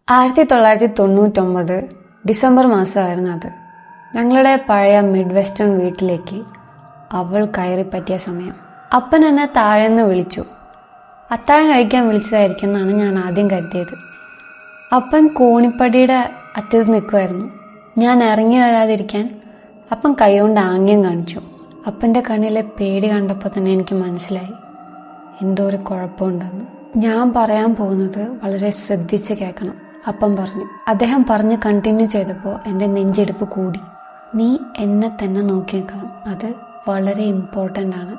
1999 December മാസമായിരുന്നു അത്. ഞങ്ങളുടെ പഴയ മിഡ് വെസ്റ്റേൺ വീട്ടിലേക്ക് അവൾ കയറി പറ്റിയ സമയം. അപ്പൻ എന്നെ താഴെന്ന് വിളിച്ചു. അത്താഴം കഴിക്കാൻ വിളിച്ചതായിരിക്കും എന്നാണ് ഞാൻ ആദ്യം കരുതിയത്. അപ്പൻ കോണിപ്പടിയുടെ അറ്റത്ത് നിൽക്കുമായിരുന്നു. ഞാൻ ഇറങ്ങി വരാതിരിക്കാൻ അപ്പൻ കൈകൊണ്ട് ആംഗ്യം കാണിച്ചു. അപ്പൻ്റെ കണ്ണിലെ പേടി കണ്ടപ്പോൾ തന്നെ എനിക്ക് മനസ്സിലായി എന്തോ ഒരു കുഴപ്പമുണ്ടെന്ന്. ഞാൻ പറയാൻ പോകുന്നത് വളരെ ശ്രദ്ധിച്ച് കേൾക്കണം, അപ്പം പറഞ്ഞു. അദ്ദേഹം പറഞ്ഞ് കണ്ടിന്യൂ ചെയ്തപ്പോൾ എൻ്റെ നെഞ്ചെടുപ്പ് കൂടി. നീ എന്നെ തന്നെ നോക്കി നിൽക്കണം, അത് വളരെ ഇമ്പോർട്ടൻ്റ് ആണ്.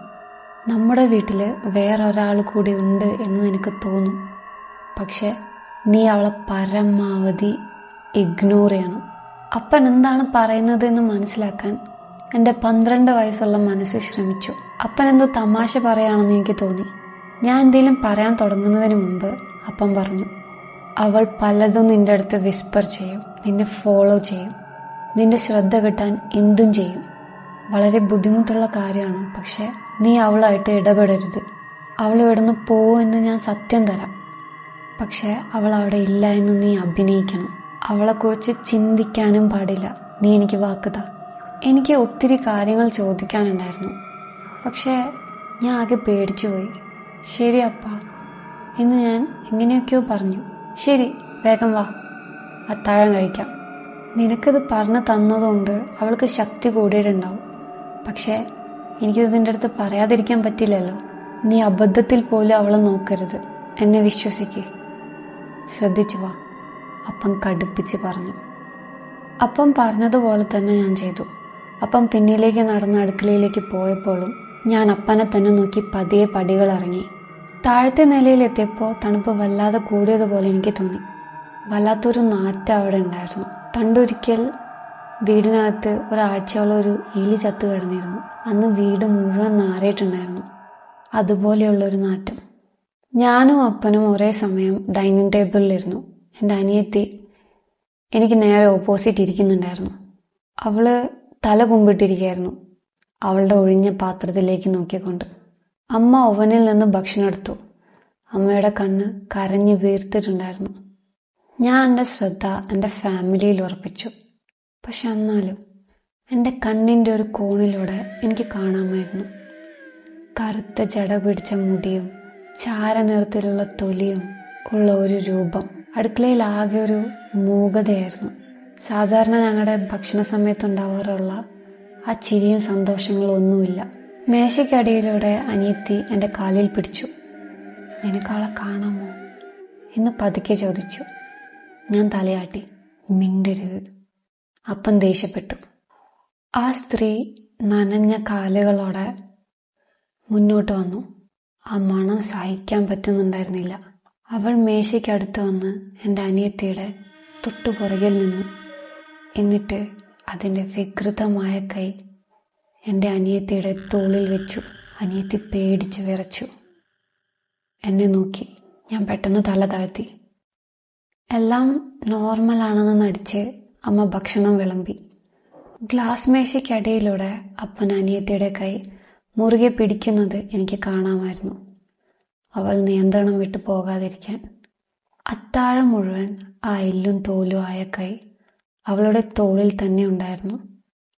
നമ്മുടെ വീട്ടിൽ വേറൊരാൾ കൂടി ഉണ്ട് എന്ന് നിനക്ക് തോന്നും, പക്ഷെ നീ അവളെ പരമാവധി ഇഗ്നോർ ചെയ്യണം. അപ്പൻ എന്താണ് പറയുന്നത് എന്ന് മനസ്സിലാക്കാൻ എൻ്റെ 12 വയസ്സുള്ള മനസ്സ് ശ്രമിച്ചു. അപ്പൻ എന്തോ തമാശ പറയുകയാണെന്ന് എനിക്ക് തോന്നി. ഞാൻ എന്തെങ്കിലും പറയാൻ തുടങ്ങുന്നതിന് മുമ്പ് അപ്പൻ പറഞ്ഞു, അവൾ പലതും നിൻ്റെ അടുത്ത് വിസ്പർ ചെയ്യും, നിന്നെ ഫോളോ ചെയ്യും, നിന്റെ ശ്രദ്ധ കിട്ടാൻ എന്തും ചെയ്യും. വളരെ ബുദ്ധിമുട്ടുള്ള കാര്യമാണ്, പക്ഷെ നീ അവളായിട്ട് ഇടപെടരുത്. അവൾ ഇവിടുന്ന് പോകുമെന്ന് ഞാൻ സത്യം തരാം, പക്ഷെ അവൾ അവിടെ ഇല്ല എന്ന് നീ അഭിനയിക്കണം. അവളെക്കുറിച്ച് ചിന്തിക്കാനും പാടില്ല. നീ എനിക്ക് വാക്കുതാ. എനിക്ക് ഒത്തിരി കാര്യങ്ങൾ ചോദിക്കാനുണ്ടായിരുന്നു, പക്ഷേ ഞാൻ ആകെ പേടിച്ചു പോയി. ശരി അപ്പ എന്ന് ഞാൻ എങ്ങനെയൊക്കെയോ പറഞ്ഞു. ശരി, വേഗം വാ, അത്താഴം കഴിക്കാം. നിനക്കിത് പറഞ്ഞു തന്നതുകൊണ്ട് അവൾക്ക് ശക്തി കൂടിയിട്ടുണ്ടാവും, പക്ഷേ എനിക്കിത് നിൻ്റെ അടുത്ത് പറയാതിരിക്കാൻ പറ്റില്ലല്ലോ. നീ അബദ്ധത്തിൽ പോലും അവളെ നോക്കരുത്, എന്നെ വിശ്വസിക്ക്, ശ്രദ്ധിച്ചു വാ, അപ്പം കടുപ്പിച്ച് പറഞ്ഞു. അപ്പം പറഞ്ഞതുപോലെ തന്നെ ഞാൻ ചെയ്തു. അപ്പം പിന്നിലേക്ക് നടന്ന് അടുക്കളയിലേക്ക് പോയപ്പോഴും ഞാൻ അപ്പനെ തന്നെ നോക്കി പതിയെ പടികൾ ഇറങ്ങി. താഴത്തെ നിലയിലെത്തിയപ്പോൾ തണുപ്പ് വല്ലാതെ കൂടിയതുപോലെ എനിക്ക് തോന്നി. വല്ലാത്തൊരു നാറ്റം അവിടെ ഉണ്ടായിരുന്നു. പണ്ടൊരിക്കൽ വീടിനകത്ത് ഒരാഴ്ചയോളം ഒരു എലി ചത്ത് കിടന്നിരുന്നു. അന്ന് വീട് മുഴുവൻ നാറിയിട്ടുണ്ടായിരുന്നു. അതുപോലെയുള്ളൊരു നാറ്റം. ഞാനും അപ്പനും ഒരേ സമയം ഡൈനിങ് ടേബിളിലിരുന്നു. എൻ്റെ അനിയത്തി എനിക്ക് നേരെ ഓപ്പോസിറ്റ് ഇരിക്കുന്നുണ്ടായിരുന്നു. അവള് തല കുമ്പിട്ടിരിക്കുകയായിരുന്നു, അവളുടെ ഒഴിഞ്ഞ പാത്രത്തിലേക്ക് നോക്കിക്കൊണ്ട്. അമ്മ ഓവനിൽ നിന്ന് ഭക്ഷണം എടുത്തു. അമ്മയുടെ കണ്ണ് കരഞ്ഞ് വീർത്തിട്ടുണ്ടായിരുന്നു. ഞാൻ എൻ്റെ ശ്രദ്ധ എൻ്റെ ഫാമിലിയിൽ ഉറപ്പിച്ചു. പക്ഷെ എന്നാലും എൻ്റെ കണ്ണിൻ്റെ ഒരു കോണിലൂടെ എനിക്ക് കാണാമായിരുന്നു കറുത്ത ജട പിടിച്ച മുടിയും ചാരനിറത്തിലുള്ള തൊലിയും ഉള്ള ഒരു രൂപം. അടുക്കളയിൽ ആകെ ഒരു മൂകതയായിരുന്നു. സാധാരണ ഞങ്ങളുടെ ഭക്ഷണ സമയത്തുണ്ടാവാറുള്ള ആ ചിരിയും സന്തോഷങ്ങളും ഒന്നുമില്ല. മേശയ്ക്കടിയിലൂടെ അനിയത്തി എൻ്റെ കാലിൽ പിടിച്ചു. നിനക്കവളെ കാണാമോ എന്ന് പതുക്കെ ചോദിച്ചു. ഞാൻ തലയാട്ടി. മിണ്ടരുത്. അപ്പം ദേഷ്യപ്പെട്ടു. ആ സ്ത്രീ നനഞ്ഞ കാലുകളോടെ മുന്നോട്ട് വന്നു. ആ മണം സഹിക്കാൻ പറ്റുന്നുണ്ടായിരുന്നില്ല. അവൾ മേശയ്ക്കടുത്ത് വന്ന് എൻ്റെ അനിയത്തിയുടെ തൊട്ടുപുറകിൽ നിന്നു. എന്നിട്ട് അതിൻ്റെ വികൃതമായ കൈ എൻ്റെ അനിയത്തിയുടെ തോളിൽ വെച്ചു. അനിയത്തി പേടിച്ച് വിറച്ചു. എന്നെ നോക്കി. ഞാൻ പെട്ടെന്ന് തല താഴ്ത്തി. എല്ലാം നോർമലാണെന്ന് നടിച്ച് അമ്മ ഭക്ഷണം വിളമ്പി. ഗ്ലാസ് മേശയ്ക്കടിയിലൂടെ അപ്പൻ അനിയത്തിയുടെ കൈ മുറുകെ പിടിക്കുന്നത് എനിക്ക് കാണാമായിരുന്നു, അവൾ നിയന്ത്രണം വിട്ടു പോകാതിരിക്കാൻ. അത്താഴം മുഴുവൻ ആ എല്ലും തോലും ആയ കൈ അവളുടെ തോളിൽ തന്നെ ഉണ്ടായിരുന്നു.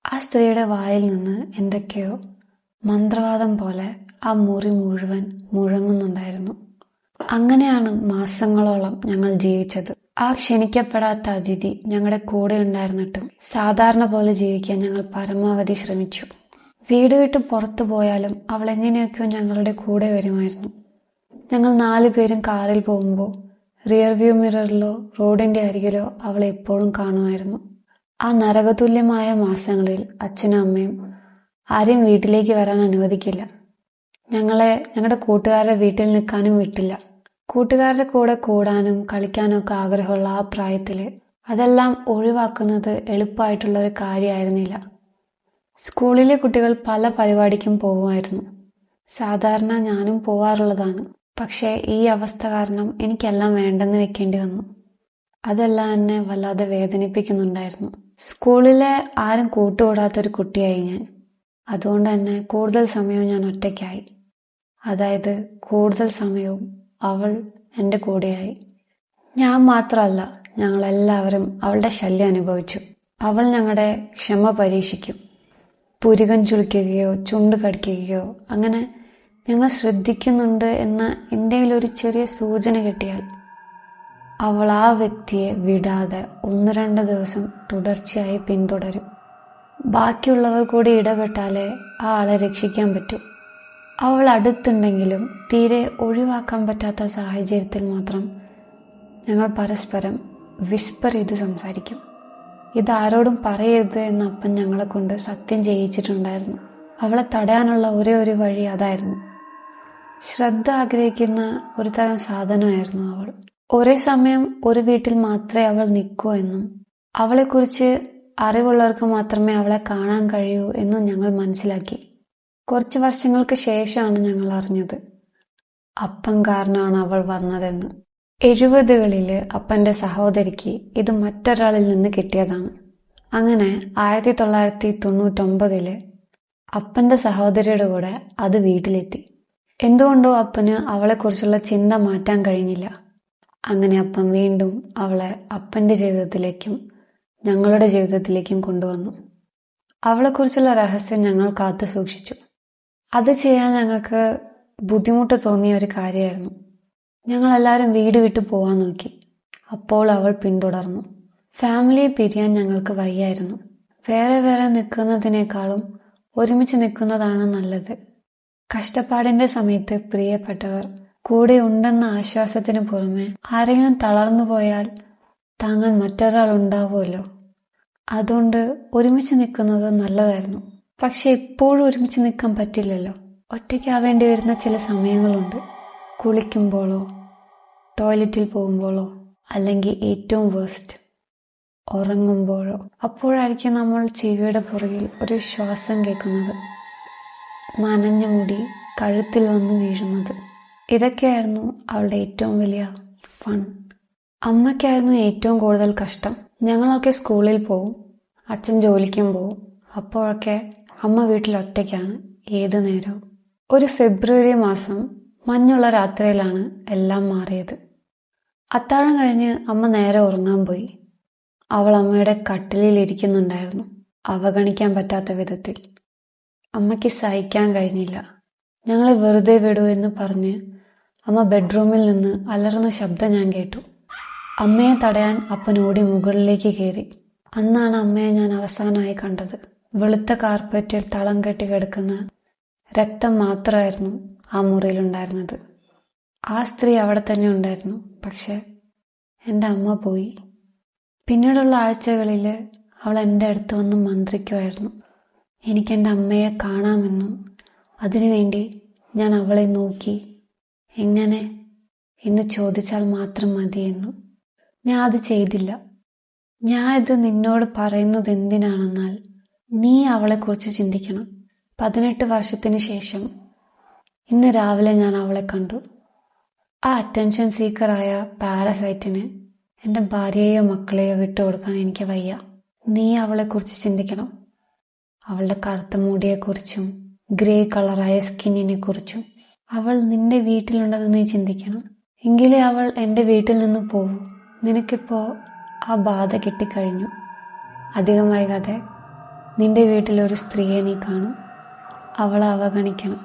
ആ സ്ത്രീയുടെ വായിൽ നിന്ന് എന്തൊക്കെയോ മന്ത്രവാദം പോലെ ആ മുറി മുഴുവൻ മുഴങ്ങുന്നുണ്ടായിരുന്നു. അങ്ങനെയാണ് മാസങ്ങളോളം ഞങ്ങൾ ജീവിച്ചത്. ആ ക്ഷണിക്കപ്പെടാത്ത അതിഥി ഞങ്ങളുടെ കൂടെ ഉണ്ടായിരുന്നിട്ടും സാധാരണ പോലെ ജീവിക്കാൻ ഞങ്ങൾ പരമാവധി ശ്രമിച്ചു. വീട് വിട്ട് പുറത്തു പോയാലും അവൾ എങ്ങനെയൊക്കെയോ ഞങ്ങളുടെ കൂടെ വരുമായിരുന്നു. ഞങ്ങൾ 4 പേരും കാറിൽ പോകുമ്പോൾ റിയർ വ്യൂ മിററിലോ റോഡിന്റെ അരികിലോ അവളെ എപ്പോഴും കാണുമായിരുന്നു. ആ നരകതുല്യമായ മാസങ്ങളിൽ അച്ഛനും അമ്മയും ആരെയും വീട്ടിലേക്ക് വരാൻ അനുവദിക്കില്ല. ഞങ്ങളെ ഞങ്ങളുടെ കൂട്ടുകാരുടെ വീട്ടിൽ നിൽക്കാനും വിട്ടില്ല. കൂട്ടുകാരുടെ കൂടെ കൂടാനും കളിക്കാനും ഒക്കെ ആഗ്രഹമുള്ള ആ പ്രായത്തിൽ അതെല്ലാം ഒഴിവാക്കുന്നത് എളുപ്പമായിട്ടുള്ള ഒരു കാര്യമായിരുന്നില്ല. സ്കൂളിലെ കുട്ടികൾ പല പരിപാടിക്കും പോകുമായിരുന്നു. സാധാരണ ഞാനും പോവാറുള്ളതാണ്. പക്ഷേ ഈ അവസ്ഥ കാരണം എനിക്കെല്ലാം വേണ്ടെന്ന് വെക്കേണ്ടി വന്നു. അതെല്ലാം എന്നെ വല്ലാതെ വേദനിപ്പിക്കുന്നുണ്ടായിരുന്നു. സ്കൂളിലെ ആരും കൂട്ടുകൂടാത്തൊരു കുട്ടിയായി ഞാൻ. അതുകൊണ്ട് തന്നെ കൂടുതൽ സമയവും ഞാൻ ഒറ്റയ്ക്കായി. അതായത് കൂടുതൽ സമയവും അവൾ എൻ്റെ കൂടെയായി. ഞാൻ മാത്രമല്ല, ഞങ്ങളെല്ലാവരും അവളുടെ ശല്യം അനുഭവിച്ചു. അവൾ ഞങ്ങളുടെ ക്ഷമ പരീക്ഷിക്കും. പുരികം ചുളിക്കുകയോ ചുണ്ട് കടിക്കുകയോ അങ്ങനെ ഞങ്ങൾ ശ്രദ്ധിക്കുന്നുണ്ട് എന്ന എന്തെങ്കിലും ഒരു ചെറിയ സൂചന കിട്ടിയാൽ അവൾ ആ വ്യക്തിയെ വിടാതെ 1-2 ദിവസം തുടർച്ചയായി പിന്തുടരും. ബാക്കിയുള്ളവർ കൂടി ഇടപെട്ടാലേ ആ ആളെ രക്ഷിക്കാൻ പറ്റൂ. അവൾ അടുത്തുണ്ടെങ്കിലും തീരെ ഒഴിവാക്കാൻ പറ്റാത്ത സാഹചര്യത്തിൽ മാത്രം ഞങ്ങൾ പരസ്പരം വിസ്പർ ചെയ്ത് സംസാരിക്കും. ഇതാരോടും പറയരുത് എന്ന് അപ്പൻ ഞങ്ങളെ കൊണ്ട് സത്യം ചെയ്യിച്ചിട്ടുണ്ടായിരുന്നു. അവളെ തടയാനുള്ള ഒരേ ഒരു വഴി അതായിരുന്നു. ശ്രദ്ധ ആഗ്രഹിക്കുന്ന ഒരു തരം സാധനമായിരുന്നു അവൾ. ഒരേ സമയം ഒരു വീട്ടിൽ മാത്രമേ അവൾ നിൽക്കൂ എന്നും അവളെക്കുറിച്ച് അറിവുള്ളവർക്ക് മാത്രമേ അവളെ കാണാൻ കഴിയൂ എന്നും ഞങ്ങൾ മനസ്സിലാക്കി. കുറച്ച് വർഷങ്ങൾക്ക് ശേഷമാണ് ഞങ്ങൾ അറിഞ്ഞത് അപ്പൻ കാരണമാണ് അവൾ വന്നതെന്ന്. 70കളിൽ അപ്പൻ്റെ സഹോദരിക്ക് ഇത് മറ്റൊരാളിൽ നിന്ന് കിട്ടിയതാണ്. അങ്ങനെ 1999 അപ്പൻ്റെ സഹോദരിയുടെ കൂടെ അത് വീട്ടിലെത്തി. എന്തുകൊണ്ടോ അപ്പന് അവളെക്കുറിച്ചുള്ള ചിന്ത മാറ്റാൻ കഴിഞ്ഞില്ല. അങ്ങനെ അപ്പൻ വീണ്ടും അവളെ അപ്പൻ്റെ ജീവിതത്തിലേക്കും ഞങ്ങളുടെ ജീവിതത്തിലേക്കും കൊണ്ടുവന്നു. അവളെക്കുറിച്ചുള്ള രഹസ്യം ഞങ്ങൾ കാത്തു സൂക്ഷിച്ചു. അത് ചെയ്യാൻ ഞങ്ങൾക്ക് ബുദ്ധിമുട്ട് തോന്നിയ ഒരു കാര്യമായിരുന്നു. ഞങ്ങളെല്ലാവരും വീട് വിട്ടു പോകാൻ നോക്കി. അപ്പോൾ അവൾ പിന്തുടർന്നു. ഫാമിലിയെ പിരിയാൻ ഞങ്ങൾക്ക് വയ്യായിരുന്നു. വേറെ വേറെ നിൽക്കുന്നതിനേക്കാളും ഒരുമിച്ച് നിൽക്കുന്നതാണ് നല്ലത്. കഷ്ടപ്പാടിന്റെ സമയത്ത് പ്രിയപ്പെട്ടവർ കൂടെ ഉണ്ടെന്ന ആശ്വാസത്തിന് പുറമെ ആരെങ്കിലും തളർന്നു പോയാൽ താങ്ങാൻ മറ്റൊരാൾ ഉണ്ടാവുമല്ലോ. അതുകൊണ്ട് ഒരുമിച്ച് നിൽക്കുന്നത് നല്ലതായിരുന്നു. പക്ഷെ എപ്പോഴും ഒരുമിച്ച് നിൽക്കാൻ പറ്റില്ലല്ലോ. ഒറ്റയ്ക്കാവേണ്ടി വരുന്ന ചില സമയങ്ങളുണ്ട്. കുളിക്കുമ്പോഴോ ടോയ്ലറ്റിൽ പോകുമ്പോഴോ അല്ലെങ്കിൽ ഏറ്റവും വേസ്റ്റ് ഉറങ്ങുമ്പോഴോ. അപ്പോഴായിരിക്കും നമ്മൾ ചെവിയുടെ പുറകിൽ ഒരു ശ്വാസം കേൾക്കുന്നത്, നനഞ്ഞ മുടി കഴുത്തിൽ വന്ന് വീഴുന്നത്. ഇതൊക്കെയായിരുന്നു അവളുടെ ഏറ്റവും വലിയ ഫൺ. അമ്മയ്ക്കായിരുന്നു ഏറ്റവും കൂടുതൽ കഷ്ടം. ഞങ്ങളൊക്കെ സ്കൂളിൽ പോവും, അച്ഛൻ ജോലിക്കും പോവും. അപ്പോഴൊക്കെ അമ്മ വീട്ടിൽ ഒറ്റയ്ക്കാണ് ഏതു നേരവും. ഒരു ഫെബ്രുവരി മാസം മഞ്ഞുള്ള രാത്രിയിലാണ് എല്ലാം മാറിയത്. അത്താഴം കഴിഞ്ഞ് അമ്മ നേരെ ഉറങ്ങാൻ പോയി. അവൾ അമ്മയുടെ കട്ടിലിൽ ഇരിക്കുന്നുണ്ടായിരുന്നു, അവഗണിക്കാൻ പറ്റാത്ത വിധത്തിൽ. അമ്മയ്ക്ക് സഹിക്കാൻ കഴിഞ്ഞില്ല. ഞങ്ങളെ വെറുതെ വിടൂ എന്ന് പറഞ്ഞ് അമ്മ ബെഡ്റൂമിൽ നിന്ന് അലറുന്ന ശബ്ദം ഞാൻ കേട്ടു. അമ്മയെ തടയാൻ അപ്പൻ ഓടി മുകളിലേക്ക് കയറി. അന്നാണ് അമ്മയെ ഞാൻ അവസാനമായി കണ്ടത്. വെളുത്ത കാർപ്പറ്റിൽ തളം കെട്ടി കിടക്കുന്ന രക്തം മാത്രമായിരുന്നു ആ മുറിയിലുണ്ടായിരുന്നത്. ആ സ്ത്രീ അവിടെ തന്നെ ഉണ്ടായിരുന്നു. പക്ഷെ എൻ്റെ അമ്മ പോയി. പിന്നീടുള്ള ആഴ്ചകളിൽ അവൾ എൻ്റെ അടുത്ത് വന്ന് മന്ത്രിക്കുമായിരുന്നു. എനിക്കെൻ്റെ അമ്മയെ കാണാമെന്നും അതിനുവേണ്ടി ഞാൻ അവളെ നോക്കി എങ്ങനെ എന്ന് ചോദിച്ചാൽ മാത്രം മതിയെന്നും. ഞാൻ അത് ചെയ്തില്ല. ഞാൻ ഇത് നിന്നോട് പറയുന്നത് എന്തിനാണെന്നാൽ നീ അവളെക്കുറിച്ച് ചിന്തിക്കണം. 18 വർഷത്തിന് ശേഷം ഇന്ന് രാവിലെ ഞാൻ അവളെ കണ്ടു. ആ അറ്റൻഷൻ സീക്കറായ പാരസൈറ്റിന് എൻ്റെ ഭാര്യയെയോ മക്കളെയോ വിട്ടുകൊടുക്കാൻ എനിക്ക് വയ്യ. നീ അവളെക്കുറിച്ച് ചിന്തിക്കണം. അവളുടെ കറുത്ത മുടിയെക്കുറിച്ചും ഗ്രേ കളറായ സ്കിന്നിനെ കുറിച്ചും. അവൾ നിന്റെ വീട്ടിലുണ്ടെന്ന് നീ ചിന്തിക്കണം. എങ്കിലേ അവൾ എൻ്റെ വീട്ടിൽ നിന്ന് പോവൂ. നിനക്കിപ്പോൾ ആ ബാധ കിട്ടിക്കഴിഞ്ഞു. അധികം വൈകാതെ നിന്റെ വീട്ടിലൊരു സ്ത്രീയെ നീ കാണും. അവളെ അവഗണിക്കണം.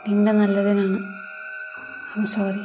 നിന്റെ നല്ലതിനാണ്. I am sorry.